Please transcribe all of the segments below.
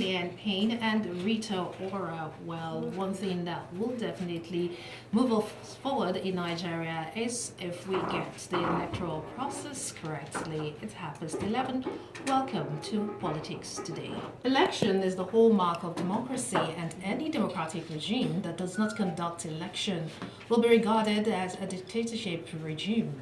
and pain and Rita Ora. Well, one thing that will definitely move us forward in Nigeria is if we get the electoral process correctly. It's 11:30. Welcome to Politics Today. Election is the hallmark of democracy, and any democratic regime that does not conduct election will be regarded as a dictatorship regime.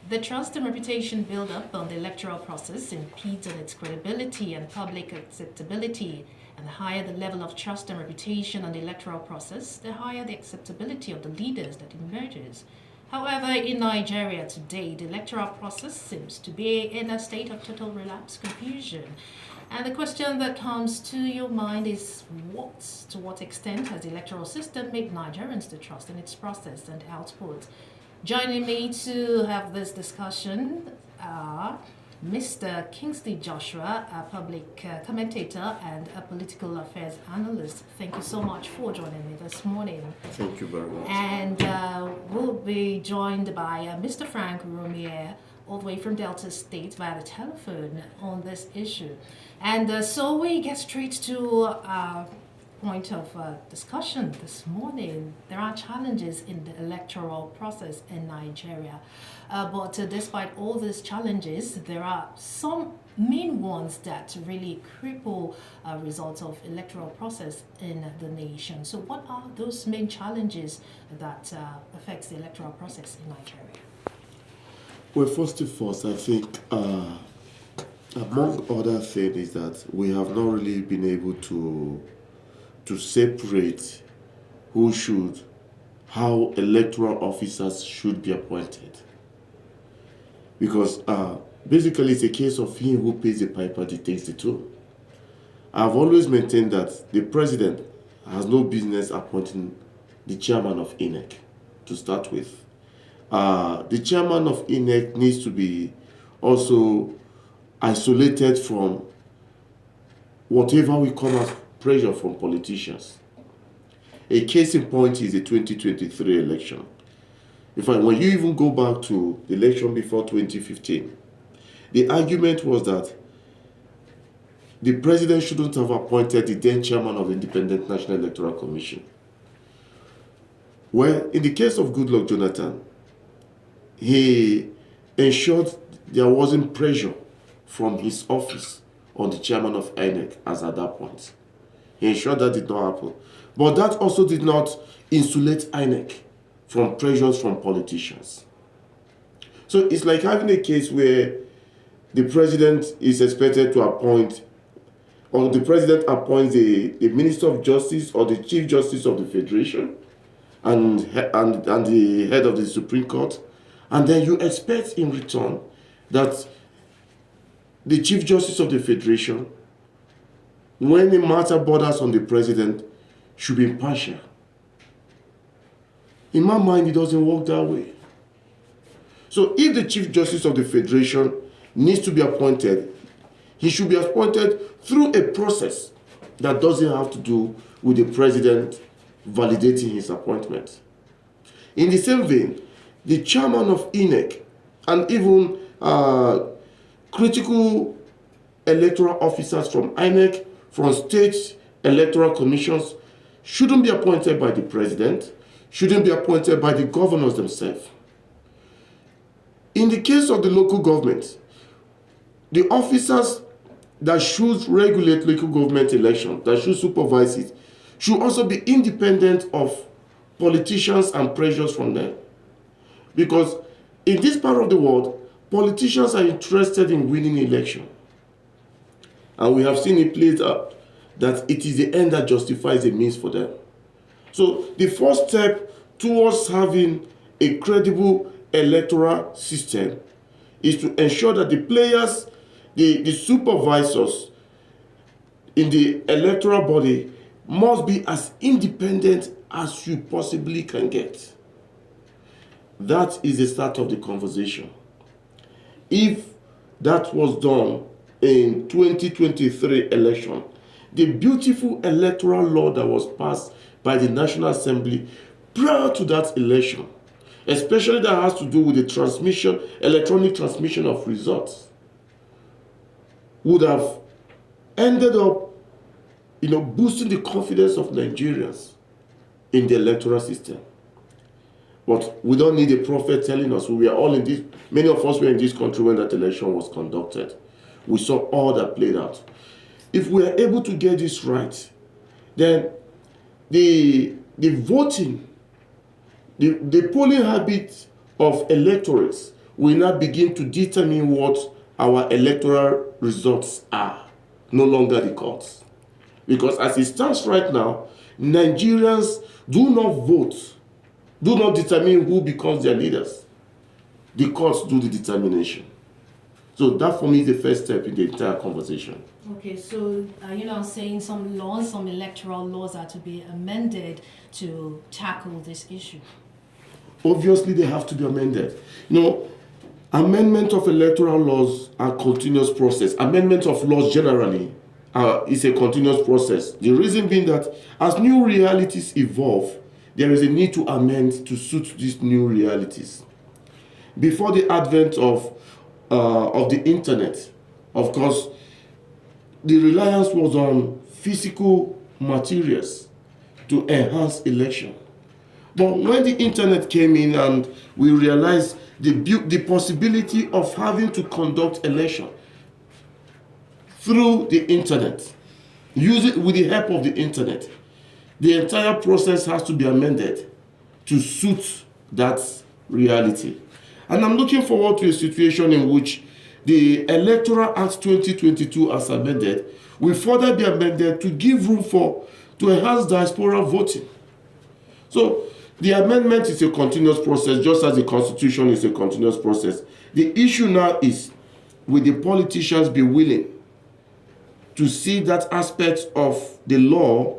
The trust and reputation built up on the electoral process impedes on its credibility and public acceptability. And the higher the level of trust and reputation on the electoral process, the higher the acceptability of the leaders that emerges. However, in Nigeria today, the electoral process seems to be in a state of total relapse confusion. And the question that comes to your mind is to what extent has the electoral system made Nigerians to trust in its process and output? Joining me to have this discussion are Mr. Kingsley Joshua, a public commentator and a political affairs analyst. Thank you so much for joining me this morning. Thank you very much. And we'll be joined by Mr. Frank Uromie, all the way from Delta State via the telephone on this issue. And so we get straight to point of discussion this morning. There are challenges in the electoral process in Nigeria. But despite all these challenges, there are some main ones that really cripple results of electoral process in the nation. So what are those main challenges that affects the electoral process in Nigeria? Well, first and foremost, I think among other things is that we have not really been able to separate how electoral officers should be appointed. Because basically it's a case of him who pays the piper dictates the tune. I've always maintained that the president has no business appointing the chairman of INEC to start with. The chairman of INEC needs to be also isolated from whatever we come as pressure from politicians. A case in point is the 2023 election. In fact, when you even go back to the election before 2015, the argument was that the president shouldn't have appointed the then chairman of the Independent National Electoral Commission. Well, in the case of Goodluck Jonathan, he ensured there wasn't pressure from his office on the chairman of INEC as at that point. He ensured that did not happen. But that also did not insulate INEC from pressures from politicians. So it's like having a case where the president is expected to appoint, or the president appoints the Minister of Justice or the Chief Justice of the Federation and the head of the Supreme Court, and then you expect in return that the Chief Justice of the Federation, when the matter borders on the president, should be impartial. In my mind, it doesn't work that way. So if the Chief Justice of the Federation needs to be appointed, he should be appointed through a process that doesn't have to do with the president validating his appointment. In the same vein, the chairman of INEC and even critical electoral officers from INEC, from state electoral commissions, shouldn't be appointed by the president, shouldn't be appointed by the governors themselves. In the case of the local government, the officers that should regulate local government elections, that should supervise it, should also be independent of politicians and pressures from them. Because in this part of the world, politicians are interested in winning election. And we have seen it played out that it is the end that justifies the means for them. So the first step towards having a credible electoral system is to ensure that the players, the supervisors in the electoral body must be as independent as you possibly can get. That is the start of the conversation. If that was done in 2023 election, the beautiful electoral law that was passed by the National Assembly prior to that election, especially that has to do with the electronic transmission of results, would have ended up boosting the confidence of Nigerians in the electoral system. But we don't need a prophet telling us. We are all in this. Many of us were in this country when that election was conducted. We saw all that played out. If we are able to get this right, then the voting, the polling habits of electorates will now begin to determine what our electoral results are, no longer the courts. Because as it stands right now, Nigerians do not vote, do not determine who becomes their leaders. The courts do the determination. So that for me is the first step in the entire conversation. Okay, so are you now saying some electoral laws are to be amended to tackle this issue? Obviously, they have to be amended. Amendment of electoral laws are a continuous process. Amendment of laws generally is a continuous process. The reason being that as new realities evolve, there is a need to amend to suit these new realities. Before the advent of the internet, of course, the reliance was on physical materials to enhance election. But when the internet came in and we realized the possibility of having to conduct election through the internet, use it with the help of the internet, the entire process has to be amended to suit that reality. And I'm looking forward to a situation in which the Electoral Act 2022 as amended will further be amended to give room to enhance diaspora voting. So the amendment is a continuous process, just as the Constitution is a continuous process. The issue now is, will the politicians be willing to see that aspect of the law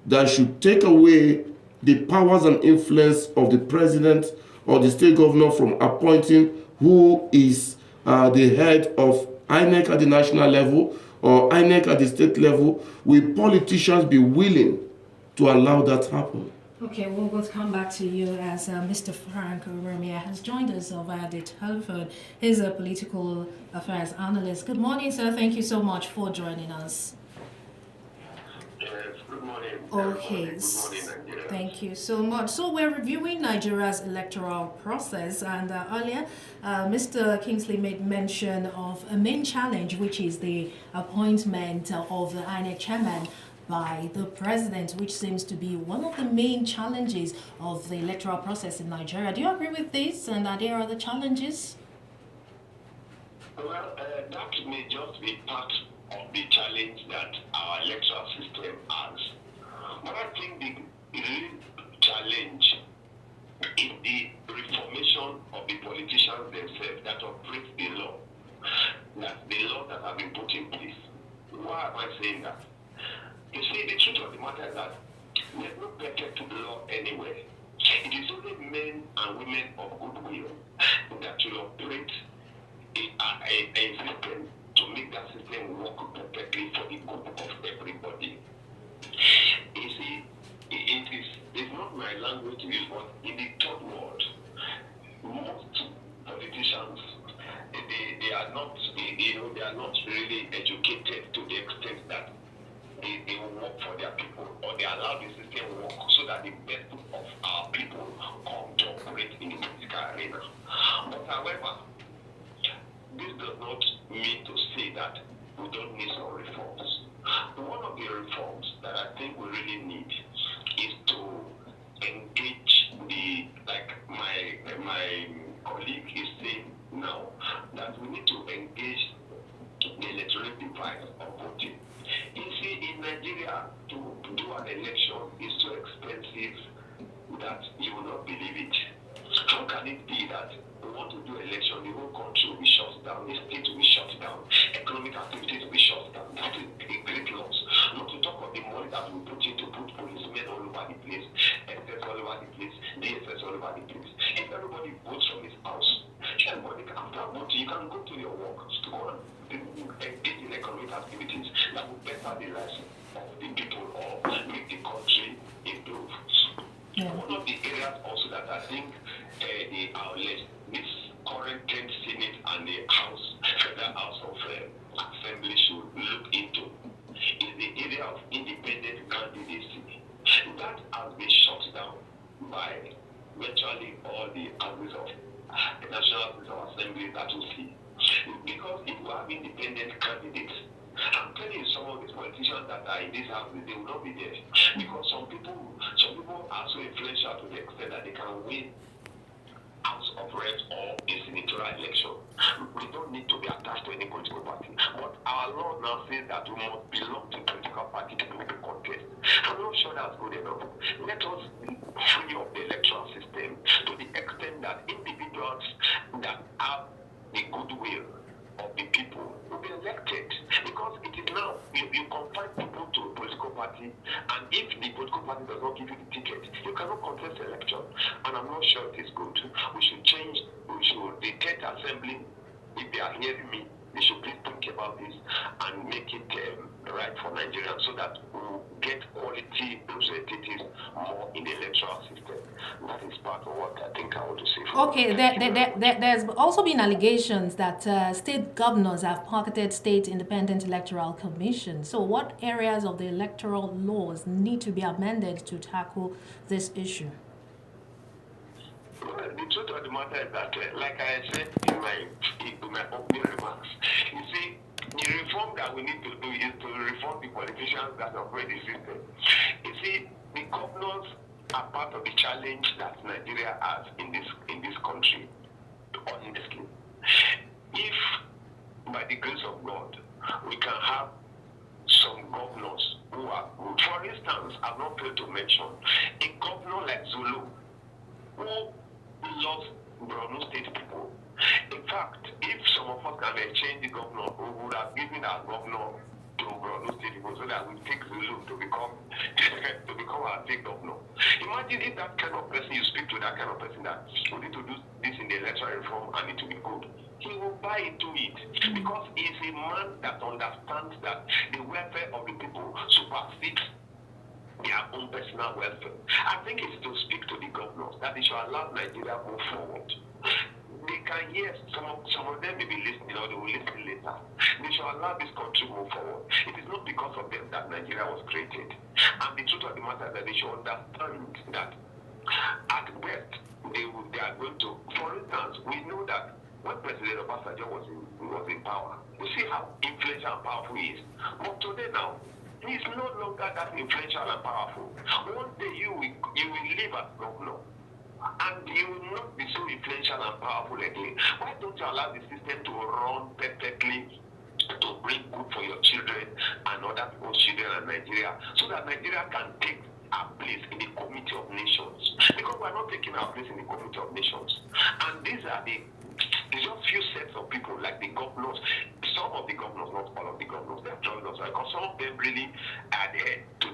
that should take away the powers and influence of the president or the state governor from appointing who is the head of INEC at the national level or INEC at the state level? Will politicians be willing to allow that to happen? Okay, we'll come back to you as Mr. Frank Uromie has joined us via the telephone. He's a political affairs analyst. Good morning, sir. Thank you so much for joining us. Yes, good morning. Okay, Good morning, Nigeria. thank you so much. So we're reviewing Nigeria's electoral process, and earlier Mr. Kingsley made mention of a main challenge, which is the appointment of the INEC chairman by the president, which seems to be one of the main challenges of the electoral process in Nigeria. Do you agree with this, and are there other challenges? Well, that may just be part of the challenge that our electoral system has. But I think the real challenge is the reformation of the politicians themselves that operate the law, the law that have been put in place. Why am I saying that? You see, the truth of the matter is that there's no better to the law anywhere. It is only men and women of goodwill that will operate a system to make that system work perfectly for the good of everybody. You see, it's not my language to use, but in the third world, most politicians, they are not, they are not really educated to the extent that they will work for their people, or they allow the system to work so that the best of our people come to operate in the political arena. But however, this does not mean to say that we don't need some reforms. One of the reforms that I think we really need is to engage like my colleague is saying now, that we need to engage the electoral device of voting. You see, in Nigeria, to do an election is so expensive that you will not believe it. How can it be that we want to do election, the whole country will be shut down, the state will be shut down, economic activities will be shut down? That is a great loss. Not to talk of the money that we put in to put policemen all over the place, SS all over the place, DSS all over the place. If everybody votes from his house, everybody, after voting, you can go to your work, to go and engage in economic activities that will better the lives of the people or make the country improve. Yeah. One of the areas also that I think this current Senate and the Federal House of Assembly should look into is the area of independent by virtually all the houses of the National Assembly that we see. Because if we have independent candidates, I'm telling you, some of these politicians that are in this house, they will not be there. Because some people are so influential to the extent that they can win House of Reps or a senatorial election. We don't need to be attached to any political party. But our law now says that we must belong to a political party to be able to contest. I'm not sure that's good enough. Let us be free of the electoral system to the extent that individuals that have the goodwill of the people will be elected. Because it is now, you confine people to a political party, and if the political party does not give you the ticket, you cannot contest the election. And I'm not sure it is good. We should change, the 10th assembly, if they are hearing me, they should please think about this and make it right for Nigerians so that we will get quality representatives more in the electoral system. That is part of what I think I want to say. Okay, there's also been allegations that state governors have pocketed state independent electoral commission. So what areas of the electoral laws need to be amended to tackle this issue? Well, the truth of the matter is that, like I said in my opening remarks, you see, the reform that we need to do is to reform the politicians that operate the system. You see, the governors are part of the challenge that Nigeria has in this country, honestly. If, by the grace of God, we can have some governors who are good. For instance, I've not failed to mention a governor like Zulu, who loves Borno State people. In fact, if some of us can exchange the governor, we would have given our governor to Borno State people so that we take Zulu to become our state governor. Imagine if that kind of person, you speak to that kind of person that we need to do this in the electoral reform and it will be good. He will buy into it because he is a man that understands that the welfare of the people supersedes their own personal welfare. I think it's to speak to the governors that they should allow Nigeria move forward. They can hear, some of them may be listening or they will listen later. They should allow this country move forward. It is not because of them that Nigeria was created. And the truth of the matter is that they should understand that at best they are going to, for instance, we know that when President Obasanjo was in power, you see how influential and powerful he is. But today now, he is no longer that influential and powerful. One day you will live as governor, and you will not be so influential and powerful again. Why don't you allow the system to run perfectly to bring good for your children and other people's children in Nigeria, so that Nigeria can take our place in the Committee of Nations? Because we are not taking our place in the Committee of Nations. And these are there's just few sets of people, like the governors. Some of the governors, not all of the governors, they have joined us, because some of them really adhere to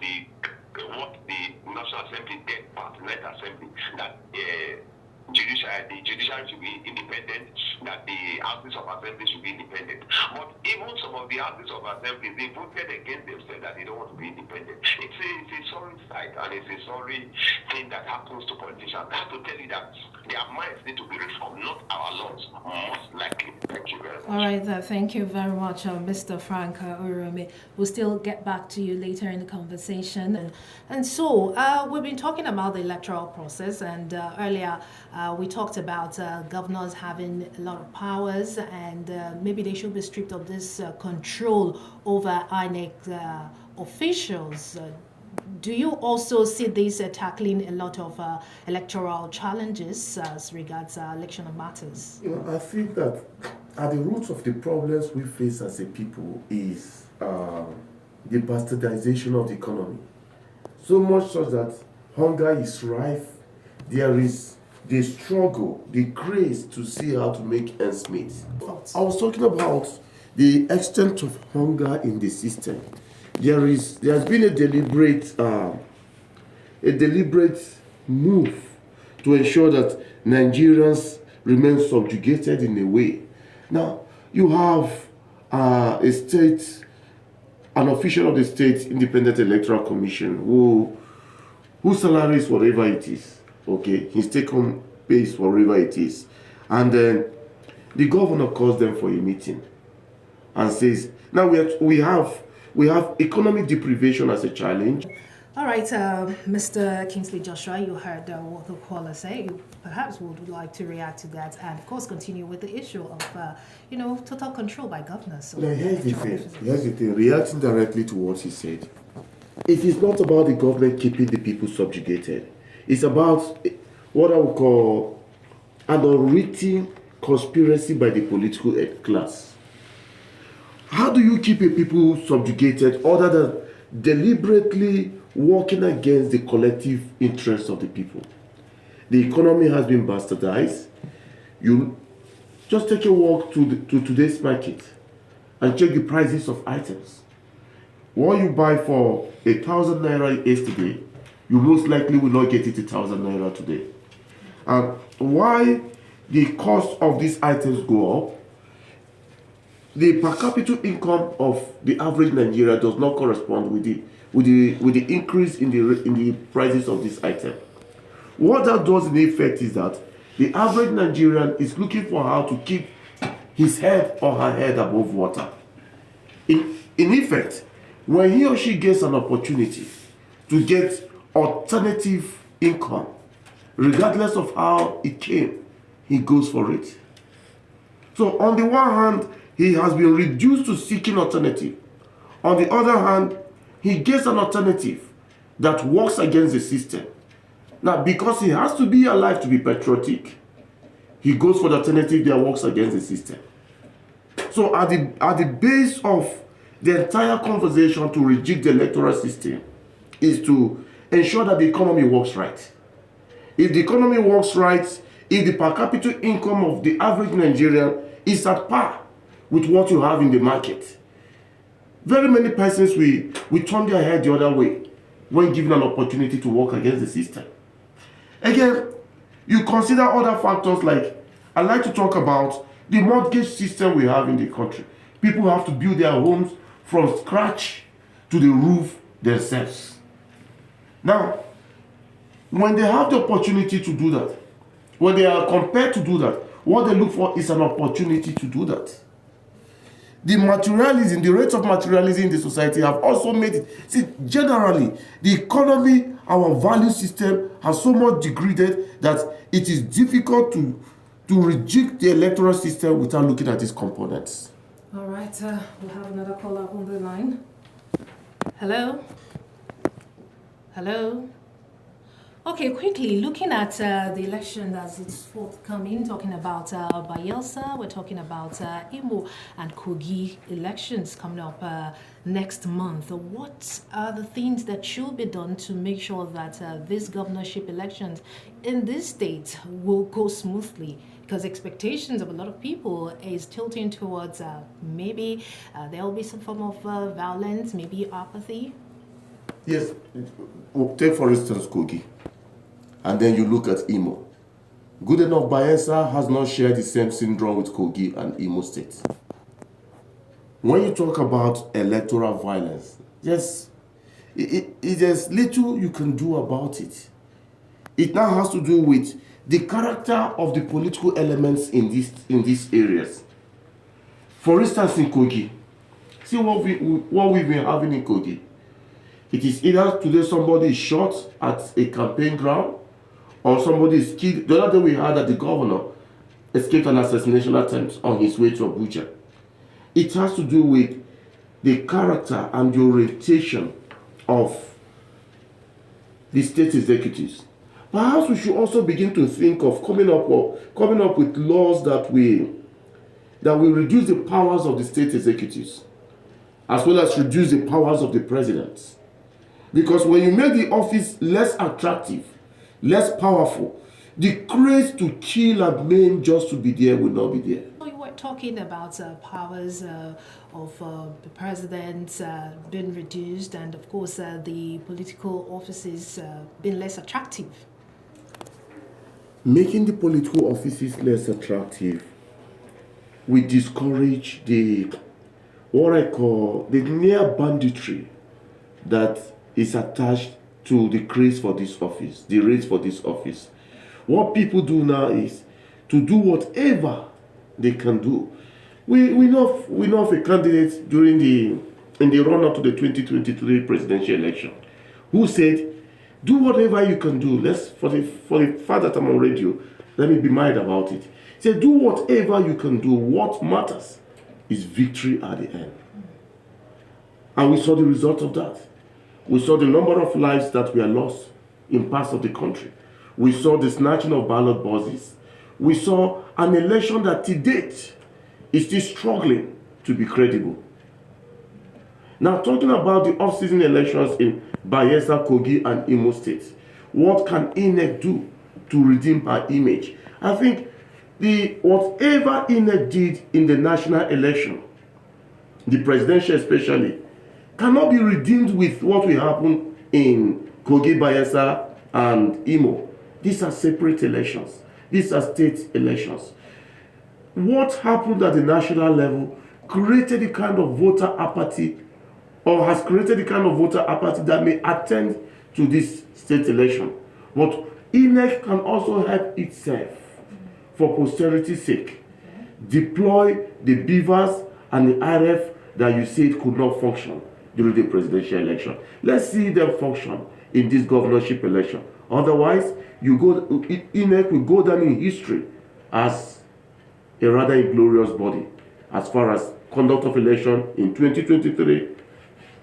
what the National Assembly did, part, the 9th Assembly, that the judiciary should be independent, that the houses of assembly should be independent. But even some of the houses of assembly, they voted against themselves that they don't want to be independent. It's a sorry sight, and it's a sorry thing that happens to politicians. I have to tell you that their minds need to be reformed, not our laws, most likely. Thank you very much. All right, thank you very much, Mr. Frank Uromie. We'll still get back to you later in the conversation. And so we've been talking about the electoral process, and earlier we talked about governors having a lot of powers, and maybe they should be stripped of this control over INEC officials. Do you also see this tackling a lot of electoral challenges as regards election matters? I think that at the root of the problems we face as a people is the bastardization of the economy. So much so that hunger is rife. There is the struggle, the grace to see how to make ends meet. I was talking about the extent of hunger in the system. There has been a deliberate move to ensure that Nigerians remain subjugated in a way. Now, you have an official of the State Independent Electoral Commission whose salary is whatever it is. Okay, his take-home pay is whatever it is. And then the governor calls them for a meeting and says, now we have economic deprivation as a challenge. All right, Mr. Kingsley Joshua, you heard what the caller say. You perhaps would like to react to that and, of course, continue with the issue of, total control by governors. So Now, here's the thing. Reacting directly to what he said. It is not about the government keeping the people subjugated. It's about what I would call an unwritten conspiracy by the political class. How do you keep a people subjugated other than deliberately working against the collective interests of the people? The economy has been bastardized. You just take a walk to today's market and check the prices of items. What you buy for 1,000 naira yesterday, you most likely will not get it 1,000 naira today. And why the cost of these items go up? The per capita income of the average Nigeria does not correspond with the increase in the prices of this item. What that does in effect is that the average Nigerian is looking for how to keep his head or her head above water. In effect, when he or she gets an opportunity to get alternative income, regardless of how it came, he goes for it. So on the one hand, he has been reduced to seeking alternative. On the other hand, he gets an alternative that works against the system. Now, because he has to be alive to be patriotic, he goes for the alternative that works against the system. So at the base of the entire conversation to reject the electoral system is to ensure that the economy works right. If the economy works right, if the per capita income of the average Nigerian is at par with what you have in the market, very many persons will turn their head the other way when given an opportunity to work against the system. Again, you consider other factors like, I like to talk about the mortgage system we have in the country. People have to build their homes from scratch to the roof themselves. Now, when they have the opportunity to do that, when they are compelled to do that, what they look for is an opportunity to do that. The materialism, the rate of materialism in the society have also made it. See, generally, the economy, our value system has so much degraded that it is difficult to reject the electoral system without looking at its components. All right, we'll have another caller on the line. Hello? Hello? Okay, quickly, looking at the election as it's forthcoming, talking about Bayelsa, we're talking about Imo and Kogi elections coming up next month. What are the things that should be done to make sure that these governorship elections in this state will go smoothly? Because expectations of a lot of people is tilting towards maybe there will be some form of violence, maybe apathy. Yes, we'll take for instance Kogi. And then you look at Imo. Good enough, Bayelsa has not shared the same syndrome with Kogi and Imo State. When you talk about electoral violence, yes, there's little you can do about it. It now has to do with the character of the political elements in these areas. For instance, in Kogi, see what we've been having in Kogi. It is either today somebody is shot at a campaign ground, or somebody is killed. The other day we heard that the governor escaped an assassination attempt on his way to Abuja. It has to do with the character and the orientation of the state executives. Perhaps we should also begin to think of coming up with laws that will reduce the powers of the state executives, as well as reduce the powers of the president. Because when you make the office less attractive, less powerful, the craze to kill and maim just to be there will not be there. We were talking about powers of the president being reduced, and of course the political offices being less attractive. Making the political offices less attractive will discourage what I call the near banditry that is attached to the craze for this office, the race for this office. What people do now is to do whatever they can do. We know of a candidate in the run-up to the 2023 presidential election who said, do whatever you can do. For the fact that I'm on radio, let me be mild about it. He said, do whatever you can do. What matters is victory at the end. And we saw the result of that. We saw the number of lives that were lost in parts of the country. We saw the snatching of ballot boxes. We saw an election that to date is still struggling to be credible. Now, talking about the off-season elections in Bayelsa, Kogi, and Imo states, what can INEC do to redeem her image? I think whatever INEC did in the national election, the presidential especially, cannot be redeemed with what will happen in Kogi, Bayelsa, and Imo. These are separate elections. These are state elections. What happened at the national level created the kind of voter apathy, or has created the kind of voter apathy that may attend to this state election. But INEC can also help itself, for posterity's sake, deploy the beavers and the RF that you said could not function during the presidential election. Let's see them function in this governorship election. Otherwise, INEC will go down in history as a rather inglorious body as far as conduct of election in 2023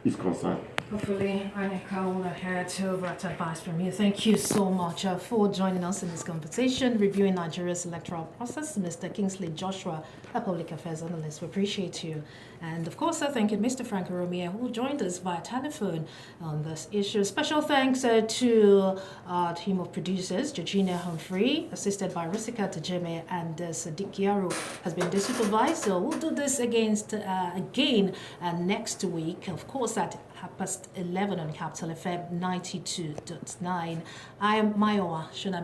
is concerned. Hopefully, I will adhere to that advice from you. Thank you so much for joining us in this conversation, reviewing Nigeria's electoral process. Mr. Kingsley Joshua, a public affairs analyst, we appreciate you. And of course, I thank Mr. Frank Uromie, who joined us via telephone on this issue. Special thanks to our team of producers, Georgina Humphrey, assisted by Rusika Tajeme, and Sadiq Yaro has been the supervisor. We'll do this again next week, of course, at 11 on Kapital FM 92.9. I am Mayowa Shunami.